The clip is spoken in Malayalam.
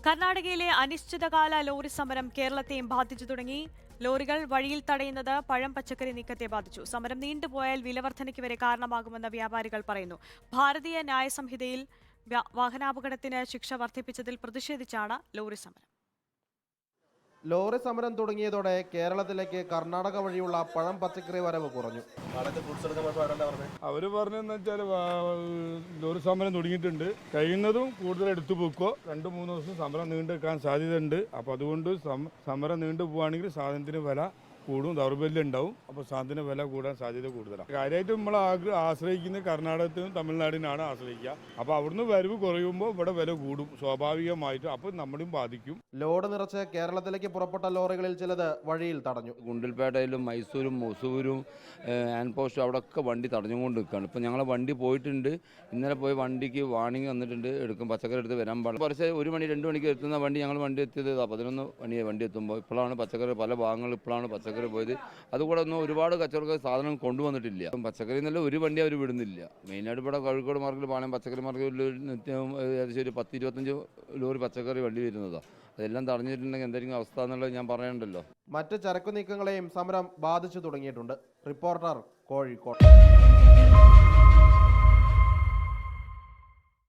കർണാടകയിലെ അനിശ്ചിതകാല ലോറി സമരം കേരളത്തെയും ബാധിച്ചു തുടങ്ങി. ലോറികൾ വഴിയിൽ തടയുന്നത് പഴം പച്ചക്കറി നീക്കത്തെ ബാധിച്ചു. സമരം നീണ്ടുപോയാൽ വിലവർധനയ്ക്ക് വരെ കാരണമാകുമെന്ന് വ്യാപാരികൾ പറയുന്നു. ഭാരതീയ ന്യായ സംഹിതയിൽ വാഹനാപകടത്തിന് ശിക്ഷ വർദ്ധിപ്പിച്ചതിൽ പ്രതിഷേധിച്ചാണ് ലോറി സമരം. ലോറി സമരം തുടങ്ങിയതോടെ കേരളത്തിലേക്ക് കർണാടക വഴിയുള്ള പഴം പച്ചക്കറി വരവ് കുറഞ്ഞു. അവർ പറഞ്ഞെന്ന് വെച്ചാൽ ലോറി സമരം തുടങ്ങിയിട്ടുണ്ട്, കഴിയുന്നതും കൂടുതൽ എടുത്തു പോക്കോ 2-3 ദിവസം സമരം നീണ്ടെടുക്കാൻ സാധ്യതയുണ്ട്. അപ്പോൾ അതുകൊണ്ട് സമരം നീണ്ടു പോവുകയാണെങ്കിൽ സാധനത്തിന് വില കൂടും, ദൗർബല്യം ഉണ്ടാവും. അപ്പോൾ സാധനത്തിന് വില കൂടാൻ സാധ്യത കൂടുതലാണ്. കാര്യമായിട്ട് നമ്മൾ ആശ്രയിക്കുന്നത് കർണാടകത്തിനും തമിഴ്നാടിനാണ് ആശ്രയിക്കുക. അപ്പോൾ അവിടുന്ന് വരവ് കുറയുമ്പോൾ ഇവിടെ വില കൂടും സ്വാഭാവികമായിട്ടും. അപ്പോൾ നമ്മളും ബാധിക്കും. ലോഡ് നിറച്ച് കേരളത്തിലേക്ക് പുറപ്പെട്ട ലോറികളിൽ ചിലത് വഴിയിൽ തടഞ്ഞു. ഗുണ്ടൽപേട്ടയിലും മൈസൂരും ഒസൂരും ഹാൻഡ് പോസ്റ്റും അവിടെയൊക്കെ വണ്ടി തടഞ്ഞുകൊണ്ട് നിൽക്കുകയാണ്. ഇപ്പോൾ ഞങ്ങളെ വണ്ടി പോയിട്ടുണ്ട്. ഇന്നലെ പോയി വണ്ടിക്ക് വാണിംഗ് വന്നിട്ടുണ്ട്, എടുക്കും പച്ചക്കറി എടുത്ത് വരാൻ പാടില്ല. കുറച്ച് 1 മണി 2 മണിക്ക് എത്തുന്ന വണ്ടി ഞങ്ങൾ വണ്ടി എത്തിയത് 11 മണിയായി വണ്ടി എത്തുമ്പോൾ. ഇപ്പോഴാണ് പച്ചക്കറി പല ഭാഗങ്ങൾ ഇപ്പോഴാണ് പച്ചക്കറി പോയത്. അതുകൂടെ ഒന്നും ഒരുപാട് കച്ചവടക്കാർ സാധനം കൊണ്ടുവന്നിട്ടില്ല. പച്ചക്കറി എന്നല്ല ഒരു വണ്ടി അവർ വിടുന്നില്ല. മെയിനായിട്ട് ഇവിടെ കോഴിക്കോട് മാർക്കറ്റിൽ പാളയം പച്ചക്കറി മാർക്കറ്റിൽ നിത്യം ഏകദേശം ഒരു 10-25 ലോറി പച്ചക്കറി വണ്ടി വരുന്നതാണ്. അതെല്ലാം തടഞ്ഞിട്ടുണ്ടെങ്കിൽ എന്തായിരിക്കും അവസ്ഥ എന്നുള്ളത് ഞാൻ പറയണ്ടല്ലോ. മറ്റ് ചരക്കു നീക്കങ്ങളെയും സമരം ബാധിച്ചു തുടങ്ങിയിട്ടുണ്ട്. റിപ്പോർട്ടർ, കോഴിക്കോട്.